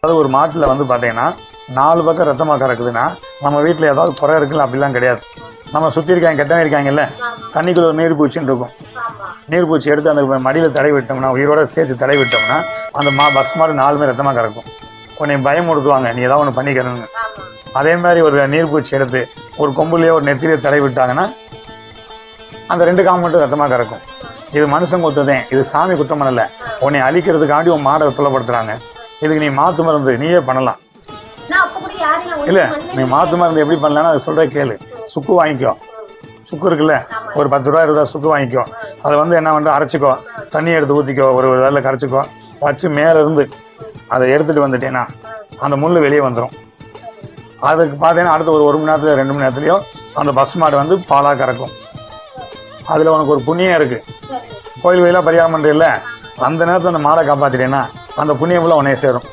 அதாவது ஒரு மாட்டில் வந்து பார்த்தீங்கன்னா 4 பக்கம் ரத்தமாக கறக்குதுன்னா நம்ம வீட்டில் ஏதாவது குறை இருக்குல்ல, அப்படிலாம் கிடையாது. நம்ம சுற்றி இருக்காங்க கெட்டவங்க இருக்காங்கல்ல, தண்ணிக்குள்ள ஒரு நீர் பூச்சின்னு இருக்கும். நீர் பூச்சி எடுத்து அந்த மடியில் தடை விட்டோம்னா, உயிரோட சேர்த்து தடை விட்டோம்னா அந்த பஸ் மாடு 4 ரத்தமாக கறக்கும். உன்னை பயமுறுத்துவாங்க, நீ ஏதாவது ஒன்று பண்ணிக்கிறன்னு. அதே மாதிரி ஒரு நீர்பூச்சி எடுத்து ஒரு கொம்புலையோ ஒரு நெத்திலையோ தடை விட்டாங்கன்னா அந்த 2 காம்பு மட்டும் ரத்தமாக கறக்கும். இது மனுஷன் குத்ததேன், இது சாமி குத்தம் பண்ணல. உன்னை அழிக்கிறதுக்காண்டி உன் மாடை தொல்லப்படுத்துறாங்க. இதுக்கு நீ மாத்து மருந்து நீயே பண்ணலாம். இல்ல, நீ மாத்து மருந்து எப்படி பண்ணலாம்னா அதை சொல்ற கேளு. சுக்கு வாங்கிக்கோ, சுக்கு இருக்குல்ல, ஒரு 10 ரூபா 20 ரூபா சுக்கு வாங்கிக்கோ. அதை வந்து என்ன பண்ண அரைச்சிக்கோ, தண்ணி எடுத்து ஊற்றிக்கோ, ஒரு வேலை கரைச்சிக்கோ, வச்சு மேலே இருந்து அதை எடுத்துட்டு வந்துட்டேன்னா அந்த முள் வெளியே வந்துடும். அதுக்கு பார்த்தீங்கன்னா அடுத்த ஒரு மணி நேரத்துல 2 மணி நேரத்துலையோ அந்த பஸ் மாடு வந்து பாலாக கறக்கும். அதில் உனக்கு ஒரு புண்ணியம் இருக்கு. கோயில் கோயிலாக பரிகாரம் பண்ணுறீல்ல, அந்த நேரத்தில் அந்த மாடை காப்பாற்றிட்டேன்னா அந்த புண்ணியம் ஃபுல்லாக உன்னைய சேரும்.